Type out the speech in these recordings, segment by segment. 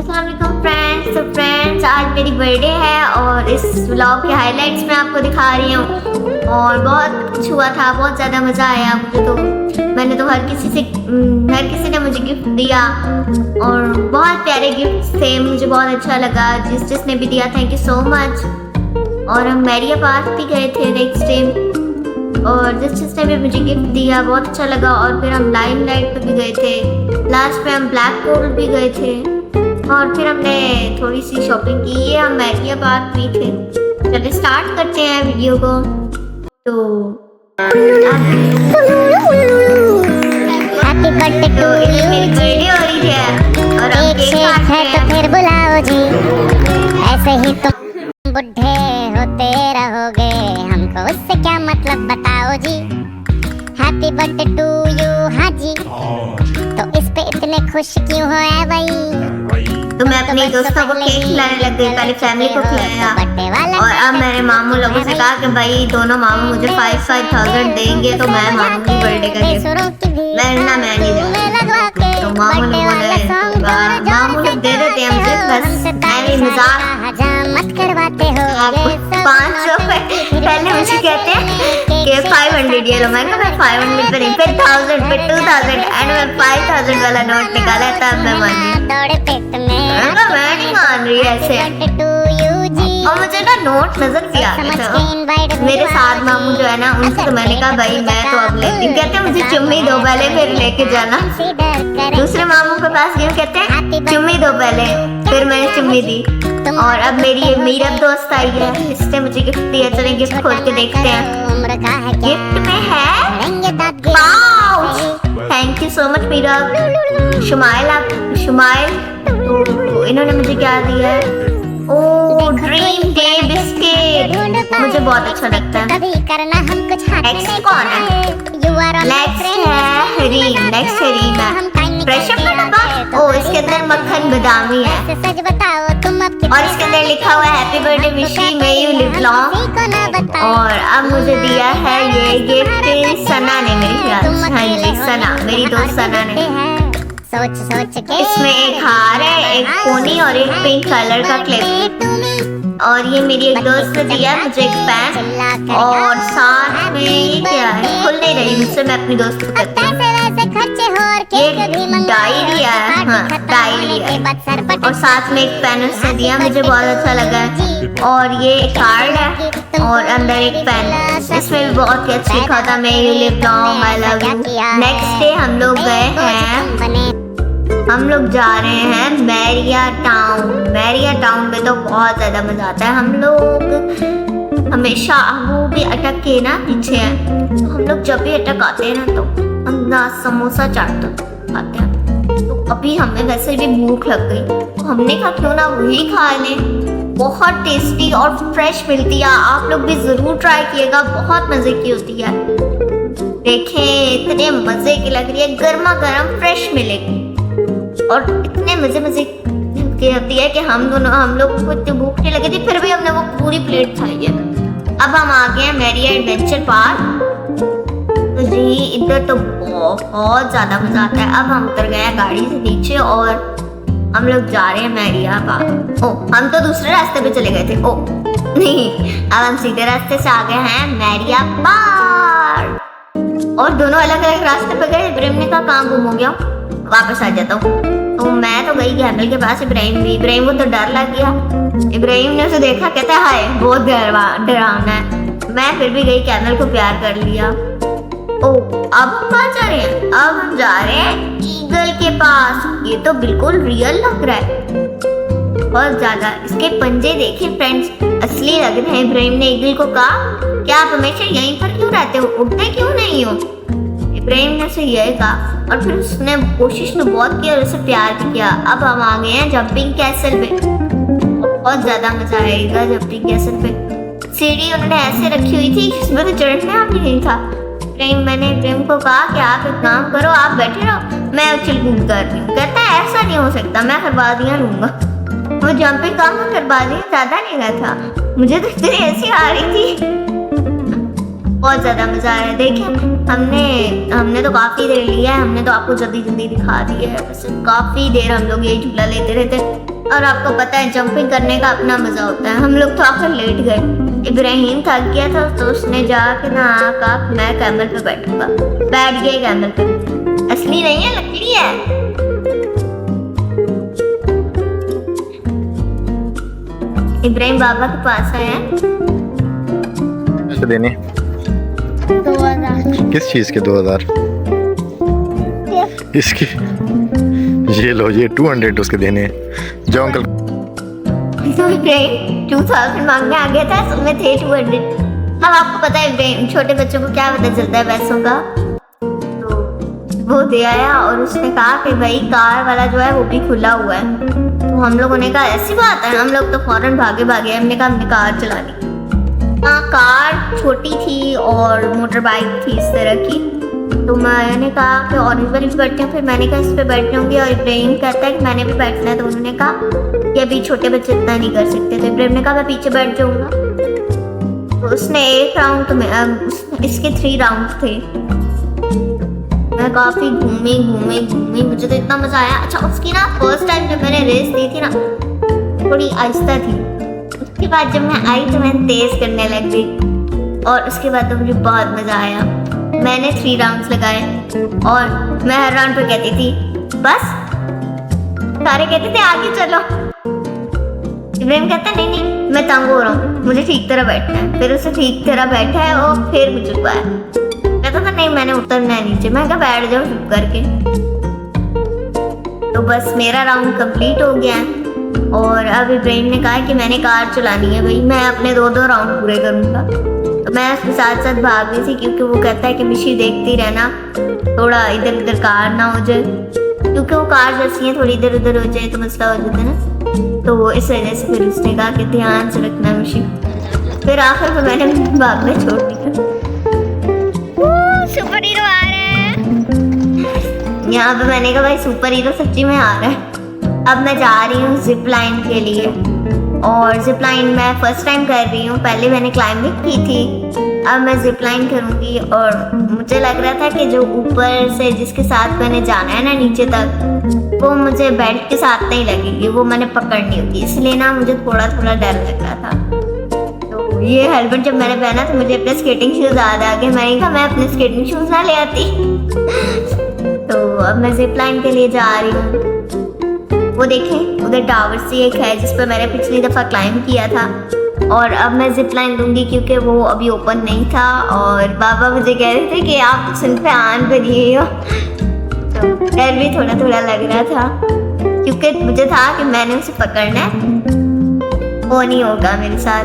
अस्सलाम वालेकुम फ्रेंड्स। तो फ्रेंड्स आज मेरी बर्थडे है और इस व्लॉग के हाइलाइट्स मैं आपको दिखा रही हूँ और बहुत कुछ हुआ था, बहुत ज़्यादा मज़ा आया मुझे। तो मैंने तो हर किसी ने मुझे गिफ्ट दिया और बहुत प्यारे गिफ्ट थे, मुझे बहुत अच्छा लगा। जिसने भी दिया थैंक यू सो मच। और हम मैरिया पार्क भी गए थे नेक्स्ट टाइम और जिसने भी मुझे गिफ्ट दिया बहुत अच्छा लगा। और फिर हम लाइमलाइट पे भी गए थे, लास्ट में हम ब्लैक कोरल भी गए थे और फिर हमने थोड़ी सी शॉपिंग की है, हम मैरिया पार्क भी थे। चलिए स्टार्ट करते हैं वीडियो को। तो मेरी बर्थडे हो रही है और हम केक काट रहे हैं। तो फिर बुलाओ जी, ऐसे ही तुम बुढ़े होते रहोगे, हमको उससे क्या मतलब बताओ जी। Happy birthday to you. हाँ जी, तो इस पे इतने खुश क्यों हो है भाई? तो मैं अपने दोस्तों को केक खिलाने लग गई, पहले फैमिली को खिलाया और अब मैंने मामू लोगों से कहा कि भाई दोनों मामू मुझे 5,000 देंगे तो मैं मामू की बर्थडे का गिफ्ट मैं नहीं दूंगा। तो मामू ने बोले मामू लोग दे देते हैं मुझे, बस मैं मजाक मत करवाते हो। 500 पहले मुझे कहते हैं कि 500 ये लो, मैं कहा मैं 500 पे नहीं, फिर 1000 फिर 2000 एंड मैं 5000 वाला नोट निकाला तब मैं मानी। दौड़े पेट में मैं नहीं मान रही ऐसे। और मुझे ना नोट नजर भी आ रहे थे। मेरे साथ मामू जो है ना उनसे तो मैंने कहा भाई मैं तो अब लेती, कहते मुझे चुम्मी दो पहले फिर लेके जाना। दूसरे मामू के पास गए, कहते हैं चुम्मी दो पहले, फिर मैंने चुम्मी दी। और अब मेरा दोस्त आई है, इसने मुझे गिफ्ट दिया। चले गिफ्ट खोल के देखते हैं। गिफ्ट में है pouch. Thank you so much Meera Shumail. तो इन्होंने मुझे क्या दिया है? ओ ड्रीम डे बिस्किट, मुझे बहुत अच्छा लगता है। नेक्स्ट कौन है? नेक्स्ट है रीना। फ्रेश अप का डब्बा। ओ इसके अंदर मक्खन बादामी है और इसके अंदर लिखा हुआ है हैप्पी बर्थडे विशी मे यू लिव लॉन्ग। और अब मुझे दिया है ये गिफ्ट सना ने, मेरी ख्याल से हाँ जी सना, मेरी दोस्त सना ने। सोच के इसमें एक हार है, एक पोनी और एक पिंक कलर का क्लिप। और ये मेरी एक दोस्त ने दिया मुझे एक पेन और साथ में ये क्या है, खुल नहीं रही मुझसे, मैं अपनी दोस्त को कहती हूँ। ये डाई दिया है, हाँ डाई लिया है और साथ में एक पेन उसने दिया, मुझे बहुत अच्छा लगा है। और ये एक कार्ड है और अंदर एक पेन, इसमें भी बहुत ही अच्छा लिखा था मैं you live long I love you. Next day हम लोग गए हैं, हम लोग जा रहे हैं मैरिया टाउन में। तो बहुत ज़्यादा मज़ा आता है। हम लोग हमेशा वो भी अटक के ना पीछे हैं, तो हम लोग जब भी अटक आते हैं ना तो हम ना समोसा चाट तो खाते हैं। तो अभी हमें वैसे भी भूख लग गई तो हमने कहा क्यों ना वही खा लें। बहुत टेस्टी और फ्रेश मिलती है, आप लोग भी ज़रूर ट्राई किएगा, बहुत मज़े की होती है। देखें इतने मज़े की लग रही है, गर्मा गर्म फ्रेश मिलेगी और इतने मजे की होती है कि हम लोग को इतनी भूख नहीं लगी थी फिर भी हमने वो पूरी प्लेट खाई है। अब हम आ गए हैं मैरिया एडवेंचर पार्क। तो जी इधर तो बहुत ज़्यादा मज़ा आता है। अब हम उतर गए हैं गाड़ी से नीचे और हम लोग जा रहे हैं मैरिया पार्क। ओ हम तो दूसरे रास्ते पे चले गए थे, ओ नहीं अब हम सीधे रास्ते से आ गए हैं मैरिया पार्क। और दोनों अलग अलग रास्ते पे गए। इब्राहिम ने कहा कहाँ गुम हो गया, वापस आ जाता हूँ। तो मैं तो गई कैमल के पास, इब्राहिम को तो डर लग गया। इब्राहिम ने उसे देखा, कहता है हाय बहुत डरावना है। मैं फिर भी गई, कैमल को प्यार कर लिया। ओ अब हम कहाँ जा रहे हैं? अब हम जा रहे हैं ईगल के पास। ये तो बिल्कुल रियल लग रहा है, बहुत ज्यादा। इसके पंजे देखिए फ्रेंड्स, असली लग रहे हैं। इब्राहिम ने ईगल को कहा क्या आप हमेशा यहीं पर क्यों रहते हो, उठते क्यों नहीं हो? इब्राहिम ने उसे यही कहा और फिर उसने कोशिश में बहुत की और उसे प्यार किया। अब हम आ गए हैं जंपिंग कैसल पे, बहुत ज़्यादा मज़ा आएगा जंपिंग कैसल पे। सीढ़ी उन्होंने ऐसे रखी हुई थी जिसमें तो चढ़ना भी नहीं था। मैंने इब्राहिम को कहा कि आप एक काम करो, आप बैठे रहो, मैं उछल कूद कर रही हूँ। कहता है ऐसा नहीं हो सकता, मैं खरबादियाँ लूँगा। वो जंपिंग काम में खरबादियाँ ज़्यादा नहीं गया था, मुझे तो इतनी ऐसी आ रही थी, बहुत ज़्यादा मज़ा आया। देखिए हमने तो काफ़ी देर लिया है, हमने तो आपको जल्दी दिखा दिया है। वैसे काफ़ी देर हम लोग यही झूला लेते रहते और आपको पता है जंपिंग करने का अपना मजा होता है। हम लोग तो आकर लेट गए। इब्राहिम थक गया था तो उसने जाके ना कहा मैं कैमल पे बैठूंगा। बैठ गए कैमल पे। असली नहीं है, लकड़ी है। इब्राहिम बाबा के पास आया। पैसे देने 2000 किस चीज के 2000? इसकी ये लो, ये 200 उसके देने। जाओ अंकल। तो इब्राहिम 2000 मांगने आ गया था, उसमें थे 200। अब आपको पता है इब्राहिम छोटे बच्चों को क्या पता चलता है पैसों का। तो वो दे आया और उसने कहा कि भाई कार वाला जो है वो भी खुला हुआ है। तो हम लोगों ने कहा ऐसी बात है। हम लोग तो फौरन भागे हमने कहा हमने कार चला ली। हाँ, कार छोटी थी और मोटर बाइक थी इस तरह की। तो मैंने कहा कि ऑरेंज वाली भी बैठते हैं। फिर मैंने कहा इस पे बैठ जाऊंगी और इब्राहिम कहता है कि मैंने भी बैठना है। तो उन्होंने कहा कि अभी छोटे बच्चे इतना नहीं कर सकते। तो इब्राहिम ने कहा मैं पीछे बैठ जाऊंगा। तो उसने 1 राउंड, तो इसके 3 राउंड थे। मैं काफी घूमी, मुझे तो इतना मजा आया। अच्छा, उसकी ना फर्स्ट टाइम जब मैंने रेस दी थी ना थोड़ी आहिस्ता थी। उसके बाद जब मैं आई तो मैं तेज करने लग गई और उसके बाद तो मुझे बहुत मजा आया। मैंने 3 राउंड्स लगाए और मैं हर राउंड पे कहती थी बस। सारे कहते थे आगे चलो। इब्राहिम कहता नहीं मैं तंग हो रहा हूँ, मुझे ठीक तरह बैठना है। फिर उसे ठीक तरह बैठा है और फिर मुझे चुका है। कहता था नहीं मैंने उतरना है नीचे। मैं कहा बैठ जाओ चुप करके। तो बस मेरा राउंड कंप्लीट हो गया है और अब इब्राहिम ने कहा कि मैंने कार चलानी है भाई, मैं अपने 2 राउंड पूरे करूँगा। तो मैं उसके साथ साथ भाग रही थी क्योंकि वो कहता है कि मिशी देखती रहना, थोड़ा इधर उधर कार ना हो जाए, क्योंकि वो कार जैसी है थोड़ी इधर उधर हो जाए तो मसला हो जाता है ना। तो वो इस वजह से फिर उसने कहा कि ध्यान से रखना मिशी। फिर आखिर में मैंने भागना छोड़ दिया। सुपर हीरो आ रहे हैं। यहाँ पे मैंने कहा भाई सुपर हीरो सच्ची में आ रहा है। अब मैं जा रही हूँ जिप लाइन के लिए और जिप लाइन मैं फर्स्ट टाइम कर रही हूँ। पहले मैंने क्लाइंबिंग की थी, अब मैं जिप लाइन करूँगी। और मुझे लग रहा था कि जो ऊपर से जिसके साथ मैंने जाना है ना नीचे तक, वो मुझे बेल्ट के साथ नहीं लगेगी, वो मैंने पकड़नी होगी। इसलिए ना मुझे थोड़ा थोड़ा डर लग रहा था। तो ये हेलमेट जब मैंने पहना तो मुझे अपने स्केटिंग शूज याद आ गए। मैंने कहा मैं अपने स्केटिंग शूज ना ले आती। तो अब मैं जिप लाइन के लिए जा रही हूँ। वो देखें उधर टावर सी एक है जिस पर मैंने पिछली दफ़ा क्लाइंब किया था और अब मैं जिप लाइन दूंगी क्योंकि वो अभी ओपन नहीं था। और बाबा मुझे कह रहे थे कि आप सुल्तान बनिए हो। तो डर भी थोड़ा थोड़ा लग रहा था क्योंकि मुझे था कि मैंने उसे पकड़ना है, वो नहीं होगा मेरे साथ।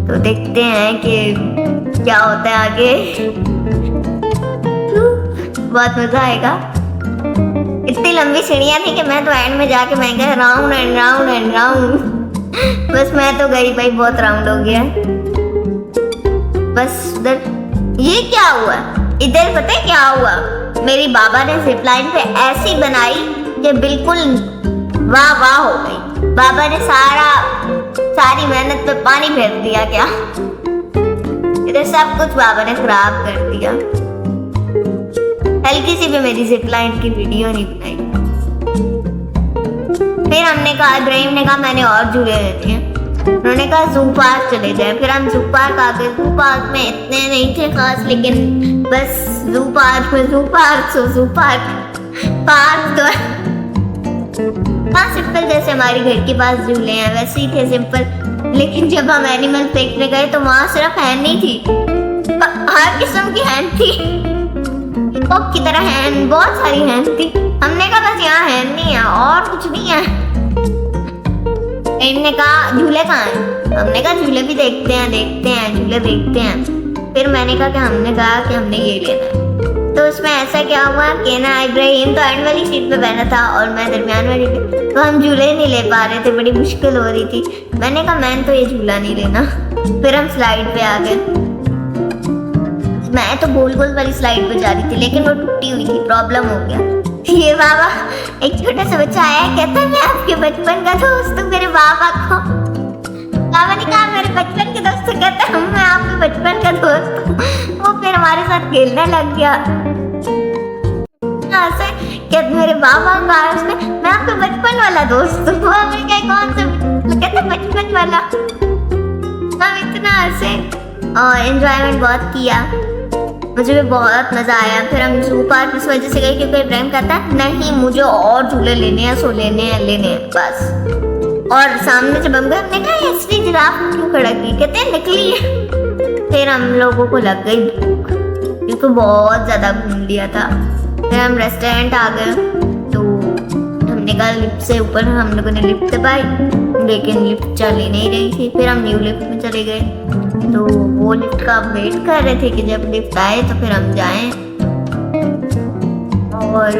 तो देखते हैं कि क्या होता है आगे। बहुत मज़ा आएगा। इतनी लंबी सीढ़ियाँ थी कि मैं तो एंड में जाके मैं कहा round and round and round. बस मैं तो गई भाई, बहुत राउंड हो गया। बस उधर ये क्या हुआ, इधर पता है क्या हुआ, मेरी बाबा ने जिप लाइन पे ऐसी बनाई कि बिल्कुल वाह वाह हो गई। बाबा ने सारी मेहनत पे पानी फेर दिया। क्या इधर सब कुछ बाबा ने खराब कर दिया। हल्की सी भी मेरी जिप लाइन की वीडियो नहीं बनाई। फिर हमने कहा, इब्राहिम ने कहा मैंने और झूले लेने हैं। उन्होंने कहा जू पार्क चले जाए। फिर हम जू पार्क आ गए। जू पार्क में इतने नहीं थे खास, लेकिन बस जू पार्क तो हाँ सिंपल जैसे हमारे घर के पास झूले हैं वैसे ही थे सिंपल। लेकिन जब हम एनिमल देखने गए तो वहाँ सिर्फ हैन नहीं थी, हर किस्म की हैन थी। हिप-हॉप की तरह हैन, बहुत सारी हैन थी। हमने कहा बस यहाँ हैन नहीं है और कुछ नहीं है। इनने कहा झूले कहाँ हैं? हमने कहा झूले भी देखते हैं झूले देखते हैं। फिर मैंने कहा कि हमने ये लेना है। तो उसमें ऐसा क्या हुआ कि ना इब्राहिम तो एंड वाली सीट पे बैठा था और मैं दरमियान वाली पे, तो हम झूले नहीं ले पा रहे थे, बड़ी मुश्किल हो रही थी। मैंने कहा मैंने तो ये झूला नहीं लेना। फिर हम स्लाइड पे आ गए। मैं तो गोल गोल वाली स्लाइड पे जा रही थी लेकिन वो टूटी हुई थी, प्रॉब्लम हो गया। ये बाबा एक छोटा सा बच्चा आया, कहता मैं आपके बचपन का दोस्त हूँ। मेरे बाबा ने कहा मेरे बचपन के दोस्त, कहते मैं आपके बचपन का दोस्त हूँ। वो फिर हमारे साथ खेलने लग गया। ऐसे क्या मेरे बाबा कहा उसने, मैं आपका बचपन वाला दोस्त हूँ। मैं क्या कौन सा, मैं कहता बचपन वाला। हम इतना हंसे और एंजॉयमेंट बहुत किया, मुझे भी बहुत मजा आया। फिर हम जू पार्क इस वजह से गए क्योंकि इब्राहिम कहता है नहीं मुझे और झूले लेने हैं, सो लेने हैं बस। और सामने जब हम गए हमने कहा इसलिए जिराफ क्यों खड़ा की, कहते हैं निकली है। फिर हम लोगों को लग गई भूख क्योंकि बहुत ज्यादा घूम लिया था। फिर हम रेस्टोरेंट आ गए तो हमने कहा लिफ्ट से ऊपर, हम लोगों ने लिफ्ट दबाई लेकिन लिफ्ट चल ही नहीं रही थी। फिर हम न्यू लिफ्ट में चले गए तो वो लिफ्ट का वेट कर रहे थे कि जब लिफ्ट आए तो फिर हम जाएं। और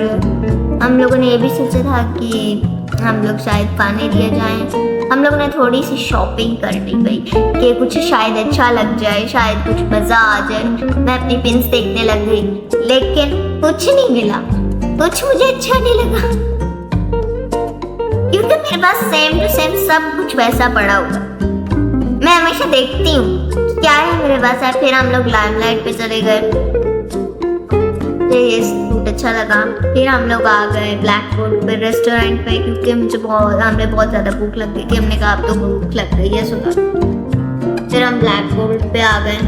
हम लोगों ने ये भी सोचा था कि हम लोग शायद पानी लिया जाएं। हम लोगों ने थोड़ी सी शॉपिंग कर ली भाई कि कुछ शायद अच्छा लग जाए, शायद कुछ मज़ा आ जाए। मैं अपनी पिन्स देखने लग गई लेकिन कुछ नहीं मिला, कुछ मुझे अच्छा नहीं लगा क्योंकि मेरे पास सेम टू सेम सब कुछ वैसा पड़ा हुआ। मैं हमेशा देखती हूँ क्या है मेरे पास है। फिर हम लोग लाइमलाइट पे चले गए, ये सूट अच्छा लगा। फिर हम लोग आ गए ब्लैक बोर्ड पे रेस्टोरेंट पे क्योंकि हमें बहुत ज़्यादा भूख लग गई थी। हमने कहा अब तो भूख लग गई है सुबह। फिर हम ब्लैक बोर्ड पे आ गए,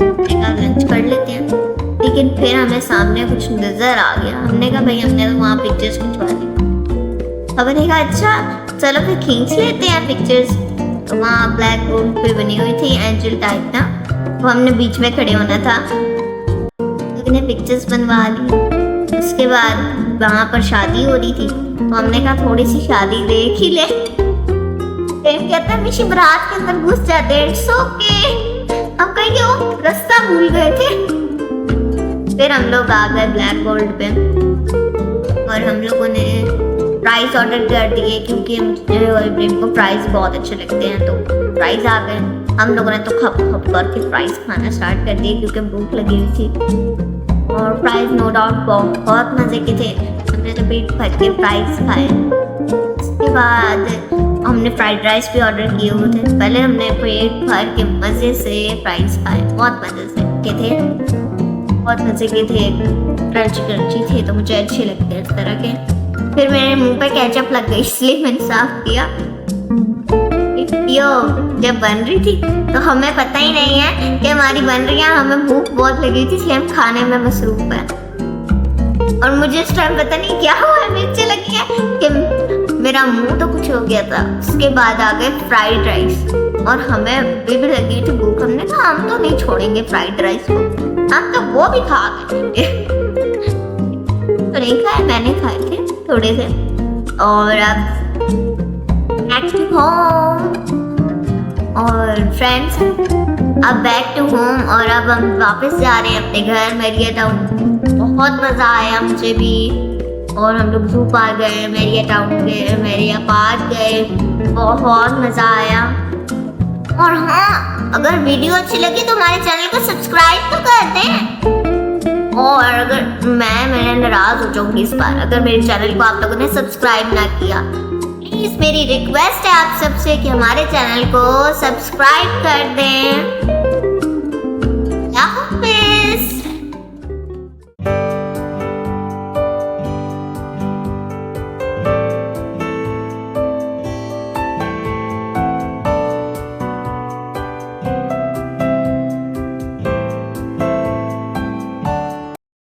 कहा लंच कर लेते हैं। लेकिन फिर हमें सामने कुछ नज़र आ गया, हमने कहा भाई हमने तो वहाँ पिक्चर्स खिंचवा ली। हमने कहा अच्छा चलो फिर खींच लेते हैं पिक्चर्स। तो वहाँ ब्लैक बोर्ड पे बनी हुई थी एंजल टाइप ना, तो हमने बीच में खड़े होना था। ने पिक्चर्स बनवा ली। उसके बाद वहाँ पर शादी हो रही थी तो हमने कहा थोड़ी सी शादी देख ही ले। फिर कहता है मिशी बारात के अंदर घुस जाते हैं, इट्स ओके। हम कहेंगे वो रास्ता भूल गए थे। फिर हम लोग आ गए ब्लैक गोल्ड पे और हम लोगों ने प्राइस ऑर्डर कर दिए क्योंकि मुझे और इब्राहिम को प्राइस बहुत अच्छे लगते हैं तो प्राइस आ गए। हम लोगों ने तो खप खप करके प्राइस खाना स्टार्ट कर दिए क्योंकि भूख लगी हुई थी। और प्राइस नो डाउट बहुत मज़े के थे, हमने तो पेट भर के प्राइस खाए। उसके बाद हमने फ्राइड राइस भी ऑर्डर किए हुए थे। पहले हमने पेट भर के मज़े से प्राइस खाए, बहुत मज़े से के थे, बहुत मज़े के थे, क्रंची थे तो मुझे अच्छे लगते हैं इस तरह के। फिर मेरे मुंह पे केचप लग गई इसलिए मैंने साफ किया। जब बन रही थी तो हमें पता ही नहीं है कि हमारी बन रही है, हमें भूख बहुत लगी थी इसलिए हम खाने में मसरूफ है। और मुझे इस टाइम पता नहीं क्या हुआ है, मिर्चें लगी है कि मेरा मुंह तो कुछ हो गया था। उसके बाद आ गए फ्राइड राइस और हमें अभी भी लगी थी भूख। हमने कहा हम तो नहीं छोड़ेंगे फ्राइड राइस को, हम तो वो भी खा लेंगे। तो नहीं खाए, मैंने खाए थे थोड़े से। और अब बैक टू होम और फ्रेंड्स अब बैक टू होम और अब हम वापस जा रहे हैं अपने घर मेरिया टाउन। बहुत मज़ा आया मुझे भी। और हम लोग जू पार्क गए, मेरिया टाउन गए, मेरिया पार्क गए, बहुत मज़ा आया। और हाँ अगर वीडियो अच्छी लगी तो हमारे चैनल को सब्सक्राइब तो कर दें। और अगर मैं नाराज़ हो जाऊँगी इस बार अगर मेरे चैनल को आप लोगों ने सब्सक्राइब ना किया। प्लीज़ मेरी रिक्वेस्ट है आप सबसे कि हमारे चैनल को सब्सक्राइब कर दें।